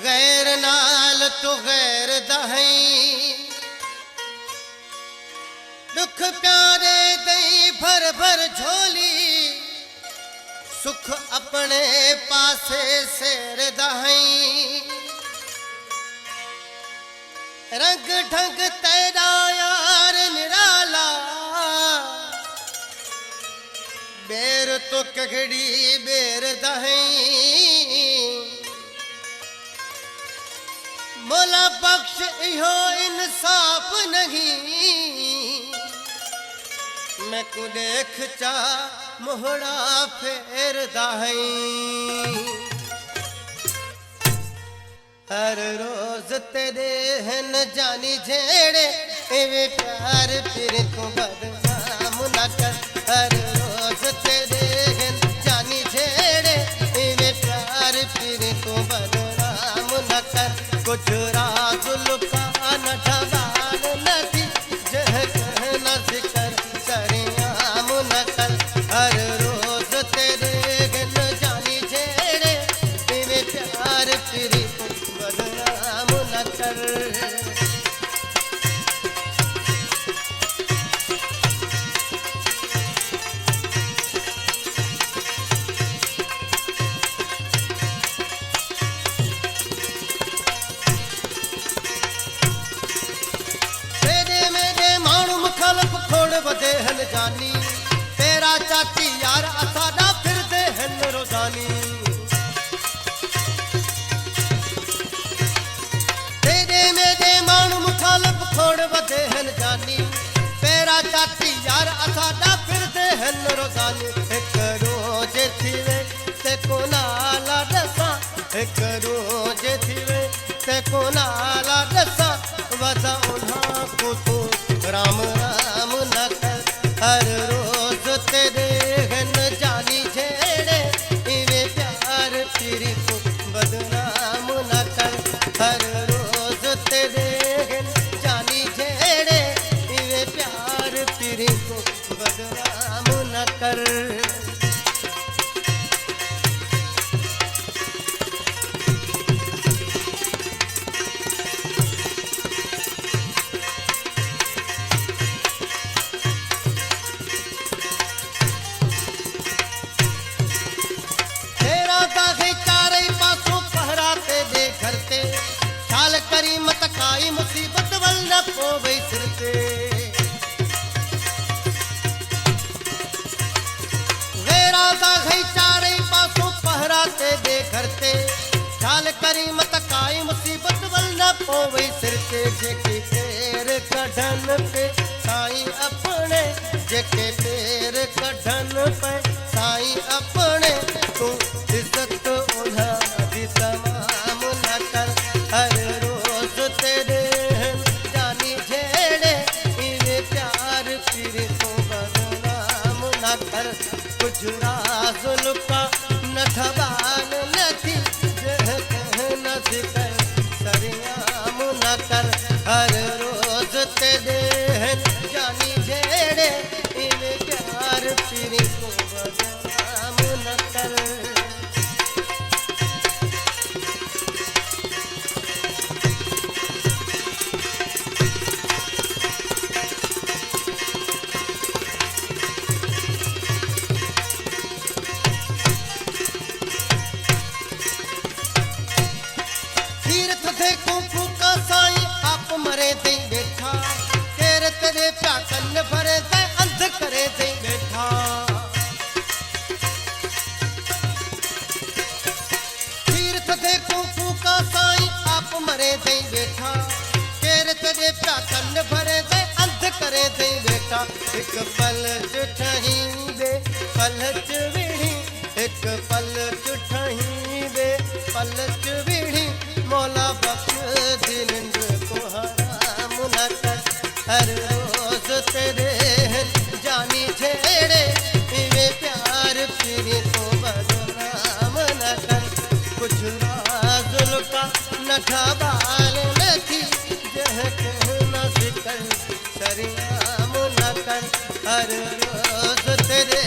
गैर नाल तो गैर दहई दुख प्यारे दई भर भर झोली सुख अपने पासे सेर दहई रंग ढंग तेरा यार निराला बेर तो कगड़ी बेर दहई मोला बख्श इहो इंसाफ नहीं मैं को देख चा मोहड़ा फेर दाई हर रोज तेरे हन जानी झेड़े एवे प्यार फिर को बदनाम न कर हर रोज तेरे हन जानी झेड़े एवे प्यार फिर को बदनाम न कर कुछ राज लुका न ढबाल नदी जह कहना जिकर सरियाम न कर हर रोज तेरे गन जानी झेड़े तेरे प्यार फिर बदनाम न कर बदे हन जानी तेरा चाची यार असादा फिर दे हन रोजानी तेरे मेरे मानू मुखालफ खोड़ बदे हन जानी तेरा चाची यार असादा फिर दे हन रोजानी एक रोज थीवे ते को नाला दसा एक रोज थीवे ते को नाला दसा वदा उन्हा को तो राम राम न कर हर रोज तेरे गन जानी झेड़े इवे प्यार फिर को बदनाम न कर हर रोज तेरे गन जानी झेड़े इवे प्यार फिर को बदनाम न कर करी मत काई मुसीबत वल न पोवे सिरते वेरा दा गई चारे पासों पहराते दे करते ख्याल करी मत काई मुसीबत वल न पोवे सिरते जेके पैर कढन पे साईं अपने जेके पैर कढन पे साईं अपने तू इज्जत उन्हा दी तमाम न कर हर तेरे जानी झेड़े इवे प्यार फिर को बदनाम न कर कुछ राज लुका न ढबाल नथी जह कहना जिकर सरियाम न कर हर रोज तेरे जानी झेड़े इवे प्यार फिर को बदनाम न कर मरे दे बैठा तेरे तेरे प्याकन भरे दे अंध करे दे बैठा तीर्थ दे कुफू का साईं आप मरे दे बैठा तेरे तेरे प्याकन भरे दे अंध करे दे बैठा एक पल चुठही दे पलच विड़ी एक पल चुठही दे पलच विड़ी मौला बख्श दिन को हराम न कर हर रोज तेरे जानी झेड़े इवे प्यार फिर को बदनाम न कर कुछ राज लुका न ढबाल नथी जह कहना जिकर सरियाम न कर हर रोज तेरे